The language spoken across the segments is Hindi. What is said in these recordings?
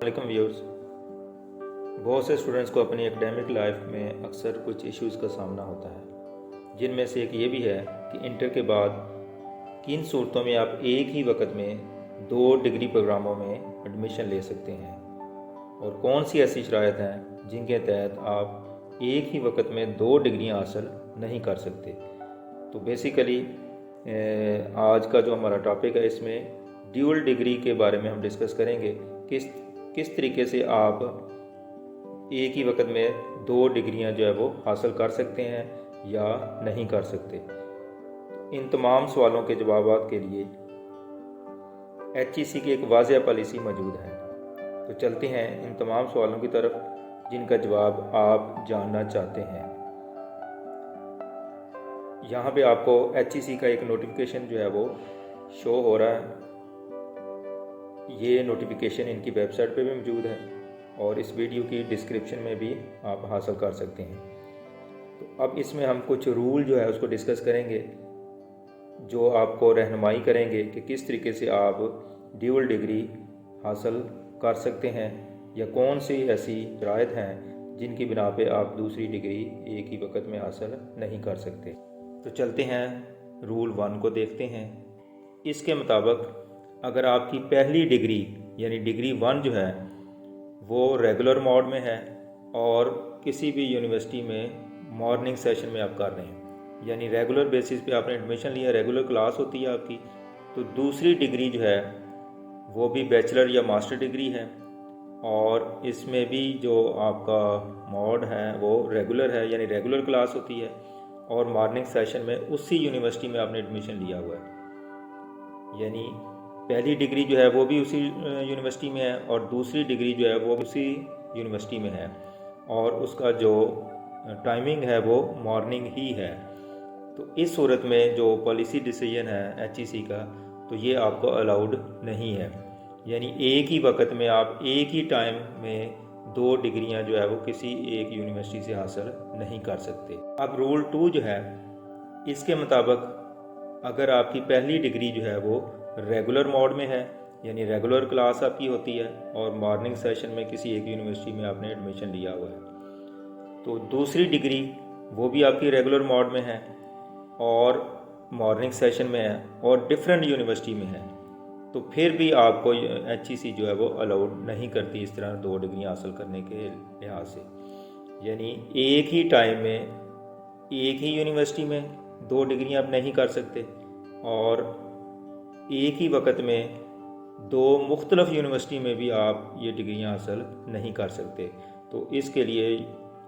वालेकुम व्यूअर्स। बहुत से स्टूडेंट्स को अपनी एकेडमिक लाइफ में अक्सर कुछ इश्यूज़ का सामना होता है, जिनमें से एक ये भी है कि इंटर के बाद किन सूरतों में आप एक ही वक्त में 2 डिग्री प्रोग्रामों में एडमिशन ले सकते हैं और कौन सी ऐसी शराइत हैं जिनके तहत आप एक ही वक्त में 2 डिग्रियां हासिल नहीं कर सकते। तो बेसिकली आज का जो हमारा टॉपिक है, इसमें ड्यूअल डिग्री के बारे में हम डिस्कस करेंगे। किस तरीके से आप एक ही वक्त में 2 डिग्रियां जो है वो हासिल कर सकते हैं या नहीं कर सकते। इन तमाम सवालों के जवाब के लिए HEC की एक वाज़ेह पॉलिसी मौजूद है। तो चलते हैं इन तमाम सवालों की तरफ जिनका जवाब आप जानना चाहते हैं। यहाँ पे आपको HEC का एक नोटिफिकेशन जो है वो शो हो रहा है। ये नोटिफिकेशन इनकी वेबसाइट पे भी मौजूद है और इस वीडियो की डिस्क्रिप्शन में भी आप हासिल कर सकते हैं। तो अब इसमें हम कुछ रूल जो है उसको डिस्कस करेंगे, जो आपको रहनुमाई करेंगे कि किस तरीके से आप ड्यूअल डिग्री हासिल कर सकते हैं या कौन सी ऐसी शराइत हैं जिनकी बिना पे आप दूसरी डिग्री एक ही वक्त में हासिल नहीं कर सकते। तो चलते हैं रूल 1 को देखते हैं। इसके मुताबिक अगर आपकी पहली डिग्री यानी डिग्री 1 जो है वो रेगुलर मोड में है और किसी भी यूनिवर्सिटी में मॉर्निंग सेशन में आप कर रहे हैं, यानी रेगुलर बेसिस पे आपने एडमिशन लिया, रेगुलर क्लास होती है आपकी, तो दूसरी डिग्री जो है वो भी बैचलर या मास्टर डिग्री है और इसमें भी जो आपका मोड है वो रेगुलर है, यानी रेगुलर क्लास होती है और मॉर्निंग सेशन में उसी यूनिवर्सिटी में आपने एडमिशन लिया हुआ है। यानी पहली डिग्री जो है वो भी उसी यूनिवर्सिटी में है और दूसरी डिग्री जो है वो उसी यूनिवर्सिटी में है और उसका जो टाइमिंग है वो मॉर्निंग ही है। तो इस सूरत में जो पॉलिसी डिसीजन है HEC का, तो ये आपको अलाउड नहीं है। यानी एक ही वक्त में आप एक ही टाइम में 2 डिग्रियां जो है वो किसी एक यूनिवर्सिटी से हासिल नहीं कर सकते। अब रूल 2 जो है, इसके मुताबिक अगर आपकी पहली डिग्री जो है वो रेगुलर मोड में है, यानी रेगुलर क्लास आपकी होती है और मॉर्निंग सेशन में किसी एक यूनिवर्सिटी में आपने एडमिशन लिया हुआ है, तो दूसरी डिग्री वो भी आपकी रेगुलर मोड में है और मॉर्निंग सेशन में है और डिफरेंट यूनिवर्सिटी में है, तो फिर भी आपको HEC जो है वो अलाउड नहीं करती इस तरह 2 डिग्री हासिल करने के लिहाज से। यानी एक ही टाइम में एक ही यूनिवर्सिटी में 2 डिग्रियां आप नहीं कर सकते और एक ही वक्त में 2 मुख्तलिफ यूनिवर्सिटी में भी आप ये डिग्रियां हासिल नहीं कर सकते। तो इसके लिए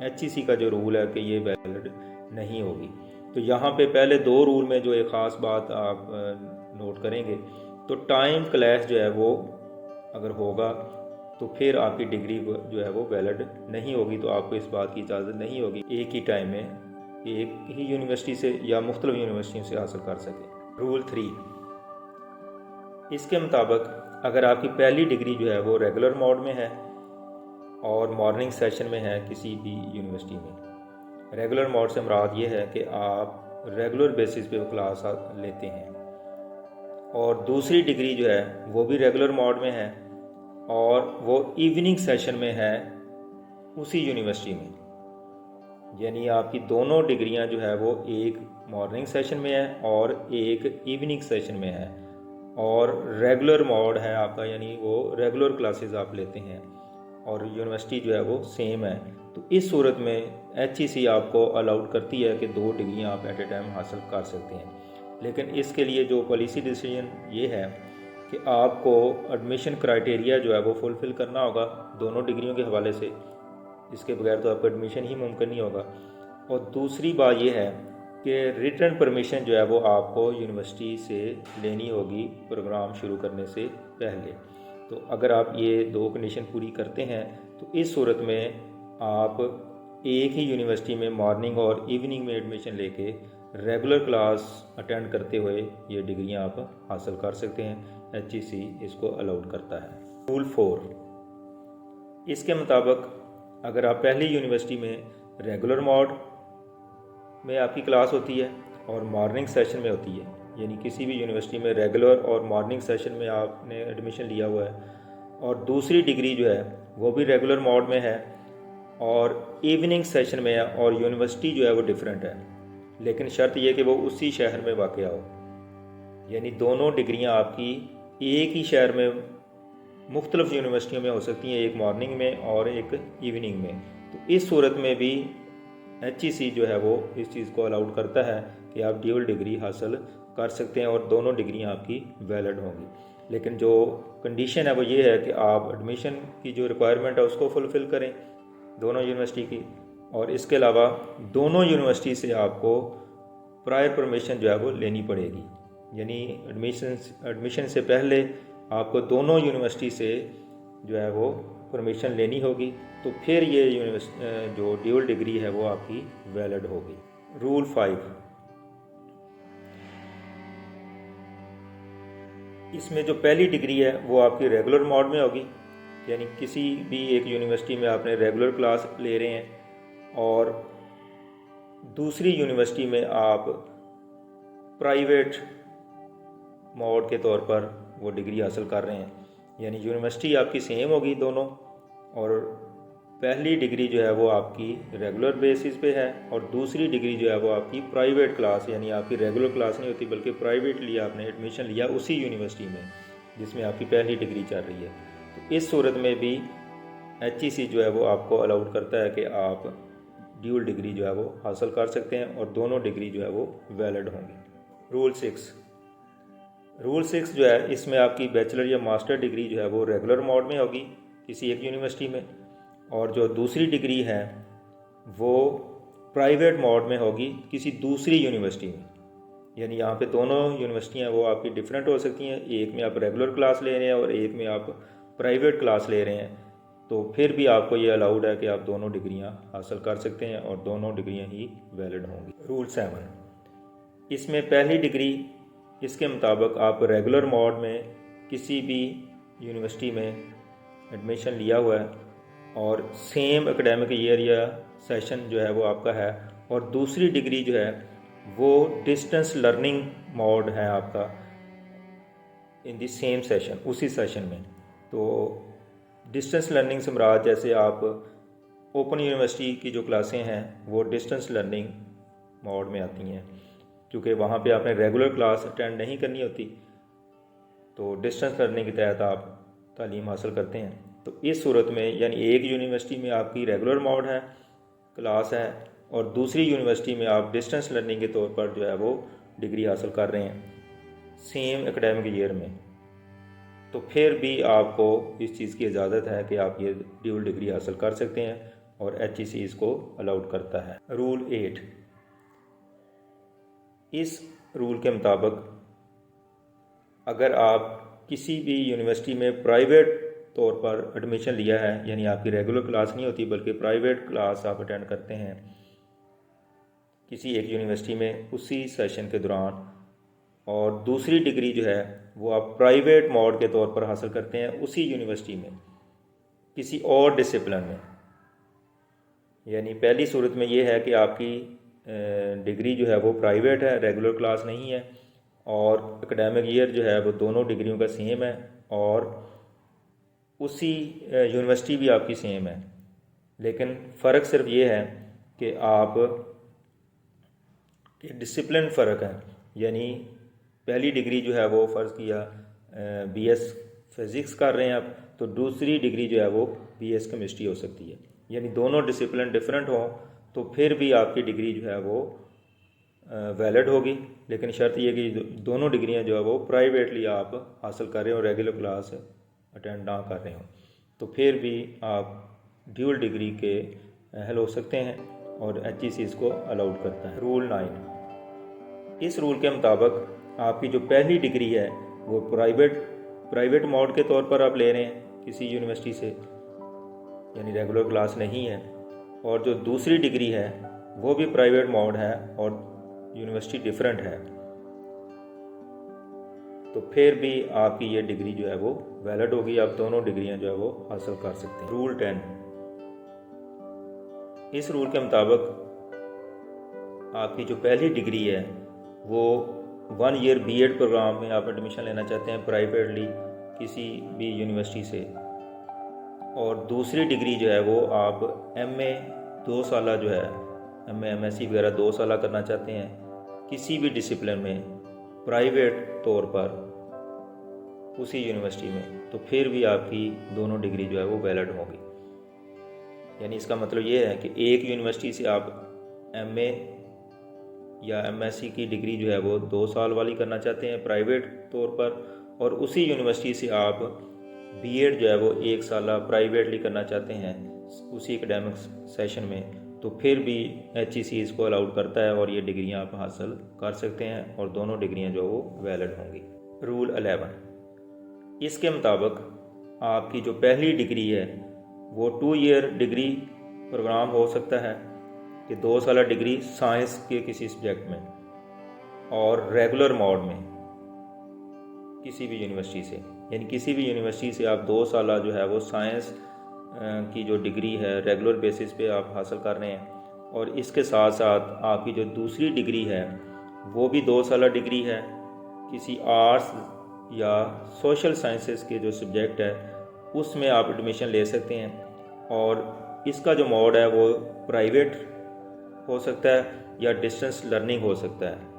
HEC का जो रूल है कि ये वैलिड नहीं होगी। तो यहाँ पे पहले 2 रूल में जो एक ख़ास बात आप नोट करेंगे, तो टाइम क्लैश जो है वो अगर होगा तो फिर आपकी डिग्री जो है वो वैलिड नहीं होगी, तो आपको इस बात की इजाज़त नहीं होगी एक ही टाइम में एक ही यूनिवर्सिटी से या मुख्तलिफ यूनिवर्सिटियों से हासिल कर सके। रूल 3, इसके मुताबिक अगर आपकी पहली डिग्री जो है वो रेगुलर मोड में है और मॉर्निंग सेशन में है किसी भी यूनिवर्सिटी में, रेगुलर मोड से मुराद ये है कि आप रेगुलर बेसिस पे वो क्लास लेते हैं, और दूसरी डिग्री जो है वो भी रेगुलर मोड में है और वो इवनिंग सेशन में है उसी यूनिवर्सिटी में, यानी आपकी दोनों डिग्रियां जो है वो एक मॉर्निंग सेशन में है और एक इवनिंग सेशन में है और रेगुलर मोड है आपका, यानी वो रेगुलर क्लासेस आप लेते हैं और यूनिवर्सिटी जो है वो सेम है। तो इस सूरत में HEC आपको अलाउड करती है कि 2 डिग्रियां आप एट ए टाइम हासिल कर सकते हैं, लेकिन इसके लिए जो पॉलिसी डिसीजन ये है कि आपको एडमिशन क्राइटेरिया जो है वो फुलफ़िल करना होगा दोनों डिग्रियों के हवाले से, इसके बगैर तो आपका एडमिशन ही मुमकिन नहीं होगा। और दूसरी बात यह है कि रिटन परमिशन जो है वो आपको यूनिवर्सिटी से लेनी होगी प्रोग्राम शुरू करने से पहले। तो अगर आप ये 2 कंडीशन पूरी करते हैं तो इस सूरत में आप एक ही यूनिवर्सिटी में मॉर्निंग और इवनिंग में एडमिशन लेके रेगुलर क्लास अटेंड करते हुए ये डिग्रियां आप हासिल कर सकते हैं। HEC इसको अलाउड करता है। रूल 4, इसके मुताबिक अगर आप पहली यूनिवर्सिटी में रेगुलर मोड में आपकी क्लास होती है और मॉर्निंग सेशन में होती है, यानी किसी भी यूनिवर्सिटी में रेगुलर और मॉर्निंग सेशन में आपने एडमिशन लिया हुआ है और दूसरी डिग्री जो है वो भी रेगुलर मोड में है और इवनिंग सेशन में है और यूनिवर्सिटी जो है वो डिफरेंट है, लेकिन शर्त यह कि वो उसी शहर में वाक़या हो। यानी दोनों डिग्रियां आपकी एक ही शहर में मुख्तलिफ यूनिवर्सिटियों में हो सकती हैं, एक मॉर्निंग में और एक इवनिंग में। तो इस सूरत में भी HEC जो है वो इस चीज़ को अलाउड करता है कि आप ड्यूल डिग्री हासिल कर सकते हैं और दोनों डिग्रियां आपकी वैलिड होंगी। लेकिन जो कंडीशन है वो ये है कि आप एडमिशन की जो रिक्वायरमेंट है उसको फुलफ़िल करें दोनों यूनिवर्सिटी की, और इसके अलावा दोनों यूनिवर्सिटी से आपको प्रायर परमिशन जो है वो लेनी पड़ेगी। यानी एडमिशन से पहले आपको दोनों यूनिवर्सिटी से जो है वो परमिशन लेनी होगी, तो फिर ये जो ड्यूल डिग्री है वो आपकी वैलिड होगी। रूल 5, इसमें जो पहली डिग्री है वो आपकी रेगुलर मोड में होगी। यानी किसी भी एक यूनिवर्सिटी में आपने रेगुलर क्लास ले रहे हैं और दूसरी यूनिवर्सिटी में आप प्राइवेट मोड के तौर पर वो डिग्री हासिल कर रहे हैं। यानी यूनिवर्सिटी आपकी सेम होगी दोनों, और पहली डिग्री जो है वो आपकी रेगुलर बेसिस पे है और दूसरी डिग्री जो है वो आपकी प्राइवेट क्लास, यानी आपकी रेगुलर क्लास नहीं होती बल्कि प्राइवेटली आपने एडमिशन लिया उसी यूनिवर्सिटी में जिसमें आपकी पहली डिग्री चल रही है। तो इस सूरत में भी HEC जो है वो आपको अलाउड करता है कि आप ड्यूल डिग्री जो है वो हासिल कर सकते हैं और दोनों डिग्री जो है वो वैलिड होंगी। रूल 6 जो है इसमें आपकी बैचलर या मास्टर डिग्री जो है वो रेगुलर मोड में होगी किसी एक यूनिवर्सिटी में, और जो दूसरी डिग्री है वो प्राइवेट मोड में होगी किसी दूसरी यूनिवर्सिटी में। यानी यहाँ पे दोनों यूनिवर्सिटियाँ वो आपकी डिफरेंट हो सकती हैं, एक में आप रेगुलर क्लास ले रहे हैं और एक में आप प्राइवेट क्लास ले रहे हैं, तो फिर भी आपको ये अलाउड है कि आप दोनों डिग्रियाँ हासिल कर सकते हैं और दोनों डिग्रियाँ ही वैलिड होंगी। रूल 7, इसमें पहली डिग्री इसके मुताबिक आप रेगुलर मोड में किसी भी यूनिवर्सिटी में एडमिशन लिया हुआ है और सेम एकेडमिक ईयर या सेशन जो है वो आपका है, और दूसरी डिग्री जो है वो डिस्टेंस लर्निंग मोड है आपका इन द सेम सेशन, उसी सेशन में। तो डिस्टेंस लर्निंग से मुराद जैसे आप ओपन यूनिवर्सिटी की जो क्लासें हैं वो डिस्टेंस लर्निंग मोड में आती हैं, क्योंकि वहाँ पे आपने रेगुलर क्लास अटेंड नहीं करनी होती, तो डिस्टेंस लर्निंग के तहत आप तालीम हासिल करते हैं। तो इस सूरत में यानी एक यूनिवर्सिटी में आपकी रेगुलर मोड है, क्लास है, और दूसरी यूनिवर्सिटी में आप डिस्टेंस लर्निंग के तौर पर जो है वो डिग्री हासिल कर रहे हैं सेम एकेडमिक ईयर में, तो फिर भी आपको इस चीज़ की इजाज़त है कि आप ये ड्यूल डिग्री हासिल कर सकते हैं और HEC इसको अलाउड करता है। रूल 8, इस रूल के मुताबिक अगर आप किसी भी यूनिवर्सिटी में प्राइवेट तौर पर एडमिशन लिया है, यानी आपकी रेगुलर क्लास नहीं होती बल्कि प्राइवेट क्लास आप अटेंड करते हैं किसी एक यूनिवर्सिटी में उसी सेशन के दौरान, और दूसरी डिग्री जो है वो आप प्राइवेट मोड के तौर पर हासिल करते हैं उसी यूनिवर्सिटी में किसी और डिसिप्लिन में। यानी पहली सूरत में ये है कि आपकी डिग्री जो है वो प्राइवेट है, रेगुलर क्लास नहीं है, और एकेडमिक ईयर जो है वो दोनों डिग्रियों का सेम है और उसी यूनिवर्सिटी भी आपकी सेम है, लेकिन फ़र्क सिर्फ ये है कि आप डिसिप्लिन फ़र्क है। यानी पहली डिग्री जो है वो फ़र्ज़ किया BS फिज़िक्स कर रहे हैं आप, तो दूसरी डिग्री जो है वो BS केमिस्ट्री हो सकती है। यानी दोनों डिसिप्लिन डिफरेंट हों तो फिर भी आपकी डिग्री जो है वो वैलिड होगी, लेकिन शर्त ये कि दोनों डिग्रियां जो है वो प्राइवेटली आप हासिल कर रहे हो, रेगुलर क्लास अटेंड ना कर रहे हो, तो फिर भी आप ड्यूल डिग्री के अहल हो सकते हैं और HEC इसको अलाउड करता है। रूल 9, इस रूल के मुताबिक आपकी जो पहली डिग्री है वो प्राइवेट मोड के तौर पर आप ले रहे हैं किसी यूनिवर्सिटी से, यानी रेगुलर क्लास नहीं है, और जो दूसरी डिग्री है वो भी प्राइवेट मोड है और यूनिवर्सिटी डिफरेंट है, तो फिर भी आपकी ये डिग्री जो है वो वैलिड होगी, आप दोनों डिग्रियां जो है वो हासिल कर सकते हैं। रूल 10, इस रूल के मुताबिक आपकी जो पहली डिग्री है वो 1 ईयर B.Ed प्रोग्राम में आप एडमिशन लेना चाहते हैं प्राइवेटली किसी भी यूनिवर्सिटी से, और दूसरी डिग्री जो है वो आप MA 2 साल जो है MA MSc वगैरह 2 साल करना चाहते हैं किसी भी डिसिप्लिन में प्राइवेट तौर पर उसी यूनिवर्सिटी में, तो फिर भी आपकी दोनों डिग्री जो है वो वैलिड होगी। यानी इसका मतलब ये है कि एक यूनिवर्सिटी से आप MA या MSc की डिग्री जो है वो 2 साल वाली करना चाहते हैं प्राइवेट तौर पर, और उसी यूनिवर्सिटी से आप B.Ed जो है वो 1 साल प्राइवेटली करना चाहते हैं उसी एकेडमिक सेशन में, तो फिर भी HEC इसको अलाउड करता है और ये डिग्रियां आप हासिल कर सकते हैं और दोनों डिग्रियां जो वो वैलिड होंगी। रूल 11, इसके मुताबिक आपकी जो पहली डिग्री है वो 2 ईयर डिग्री प्रोग्राम हो सकता है कि 2 साल डिग्री साइंस के किसी सब्जेक्ट में और रेगुलर मोड में किसी भी यूनिवर्सिटी से, यानी किसी भी यूनिवर्सिटी से आप 2 साल जो है वो साइंस की जो डिग्री है रेगुलर बेसिस पे आप हासिल कर रहे हैं, और इसके साथ साथ आपकी जो दूसरी डिग्री है वो भी 2 साल डिग्री है किसी आर्ट्स या सोशल साइंसेस के जो सब्जेक्ट है उसमें आप एडमिशन ले सकते हैं, और इसका जो मोड है वो प्राइवेट हो सकता है या डिस्टेंस लर्निंग हो सकता है,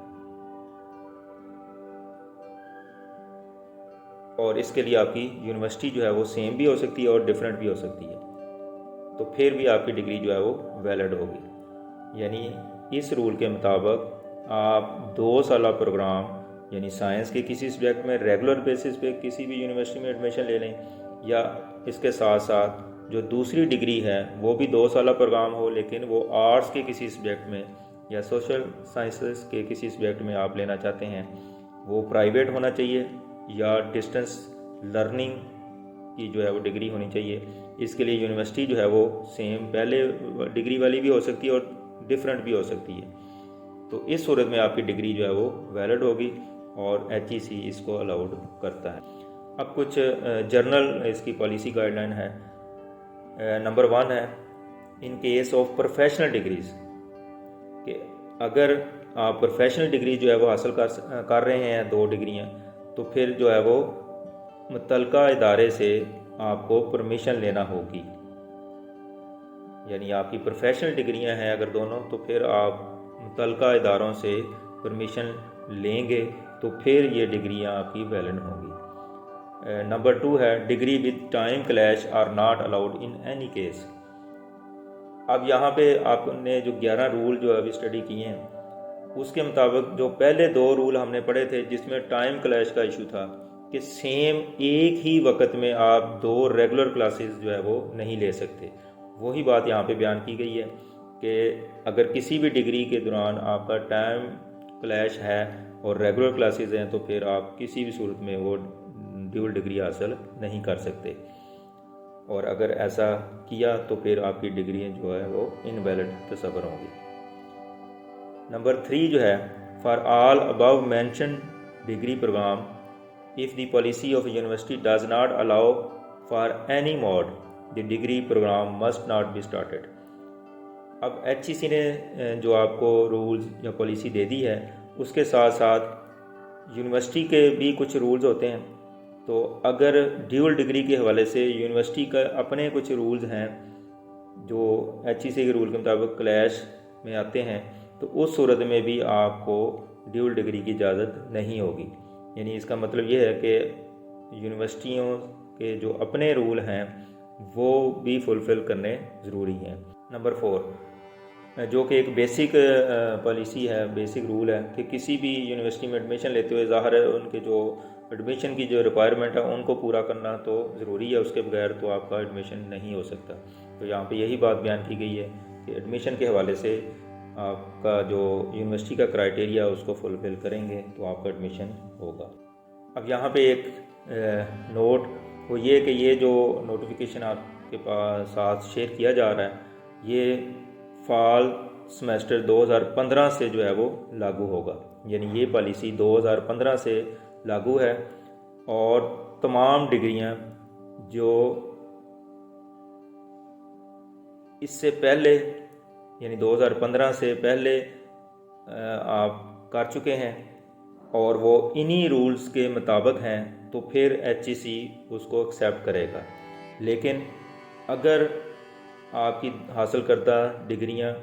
और इसके लिए आपकी यूनिवर्सिटी जो है वो सेम भी हो सकती है और डिफरेंट भी हो सकती है, तो फिर भी आपकी डिग्री जो है वो वैलिड होगी। यानी इस रूल के मुताबिक आप 2 साल प्रोग्राम यानी साइंस के किसी सब्जेक्ट में रेगुलर बेसिस पे किसी भी यूनिवर्सिटी में एडमिशन ले लें, या इसके साथ साथ जो दूसरी डिग्री है वो भी 2 साल प्रोग्राम हो लेकिन वो आर्ट्स के किसी सब्जेक्ट में या सोशल साइंसेस के किसी सब्जेक्ट में आप लेना चाहते हैं, वो प्राइवेट होना चाहिए या डिस्टेंस लर्निंग की जो है वो डिग्री होनी चाहिए। इसके लिए यूनिवर्सिटी जो है वो सेम पहले डिग्री वाली भी हो सकती है और डिफरेंट भी हो सकती है, तो इस सूरत में आपकी डिग्री जो है वो वैलिड होगी और HEC इसको अलाउड करता है। अब कुछ जर्नल इसकी पॉलिसी गाइडलाइन है। नंबर 1 है in case of professional degrees, कि अगर आप प्रोफेशनल डिग्री जो है वो हासिल कर रहे हैं 2 डिग्रियाँ, तो फिर जो है वो मुतलका इदारे से आपको परमिशन लेना होगी। यानी आपकी प्रोफेशनल डिग्रियां हैं अगर दोनों, तो फिर आप मुतलका इदारों से परमिशन लेंगे तो फिर ये डिग्रियां आपकी वैलिड होंगी। नंबर 2 है degree with time clash are not allowed in any case. अब यहाँ पे आपने जो 11 रूल जो अभी स्टडी किए हैं उसके मुताबिक जो पहले 2 रूल हमने पढ़े थे जिसमें टाइम क्लैश का इशू था कि सेम एक ही वक्त में आप 2 रेगुलर क्लासेस जो है वो नहीं ले सकते, वही बात यहाँ पे बयान की गई है कि अगर किसी भी डिग्री के दौरान आपका टाइम क्लैश है और रेगुलर क्लासेस हैं तो फिर आप किसी भी सूरत में वो ड्यूल डिग्री हासिल नहीं कर सकते, और अगर ऐसा किया तो फिर आपकी डिग्री जो है वो इनवैलिड तस्वर होंगी। नंबर 3 जो है for all above mention degree program if the policy of university does not allow for any mode the degree program must not be started. अब HEC ने जो आपको रूल्स या पॉलिसी दे दी है उसके साथ साथ यूनिवर्सिटी के भी कुछ रूल्स होते हैं, तो अगर ड्यूल डिग्री के हवाले से यूनिवर्सिटी का अपने कुछ रूल्स हैं जो HEC के रूल के मुताबिक क्लैश में आते हैं, तो उस सूरत में भी आपको ड्यूल डिग्री की इजाज़त नहीं होगी। यानी इसका मतलब ये है कि यूनिवर्सिटियों के जो अपने रूल हैं वो भी फुलफ़िल करने ज़रूरी हैं। नंबर 4 जो कि एक बेसिक पॉलिसी है, बेसिक रूल है कि किसी भी यूनिवर्सिटी में एडमिशन लेते हुए ज़ाहिर है उनके जो एडमिशन की जो रिक्वायरमेंट है उनको पूरा करना तो ज़रूरी है, उसके बगैर तो आपका एडमिशन नहीं हो सकता। तो यहाँ पे यही बात बयान की गई है कि एडमिशन के हवाले से आपका जो यूनिवर्सिटी का क्राइटेरिया उसको फुलफ़िल करेंगे तो आपका एडमिशन होगा। अब यहाँ पे एक नोट वो ये कि ये जो नोटिफिकेशन आपके पास साथ शेयर किया जा रहा है ये फॉल सेमेस्टर 2015 से जो है वो लागू होगा। यानी ये पॉलिसी 2015 से लागू है और तमाम डिग्रियां जो इससे पहले यानी 2015 से पहले आप कर चुके हैं और वो इन्हीं रूल्स के मुताबिक हैं तो फिर HEC उसको एक्सेप्ट करेगा। लेकिन अगर आपकी हासिल करदा डिग्रियां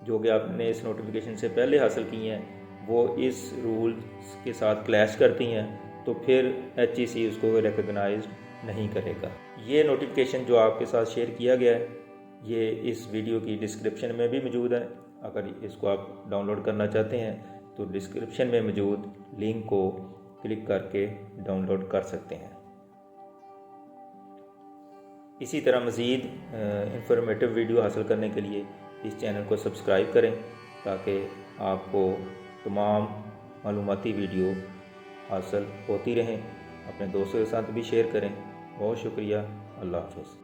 जो कि आपने इस नोटिफिकेशन से पहले हासिल की हैं वो इस रूल्स के साथ क्लैश करती हैं तो फिर HEC उसको रिकॉग्नाइज नहीं करेगा। ये नोटिफिकेशन जो आपके साथ शेयर किया गया है ये इस वीडियो की डिस्क्रिप्शन में भी मौजूद है। अगर इसको आप डाउनलोड करना चाहते हैं तो डिस्क्रिप्शन में मौजूद लिंक को क्लिक करके डाउनलोड कर सकते हैं। इसी तरह मज़ीद इंफॉर्मेटिव वीडियो हासिल करने के लिए इस चैनल को सब्सक्राइब करें ताकि आपको तमाम मालूमाती वीडियो हासिल होती रहें। अपने दोस्तों के साथ भी शेयर करें। बहुत शुक्रिया। अल्लाह हाफ़िज़।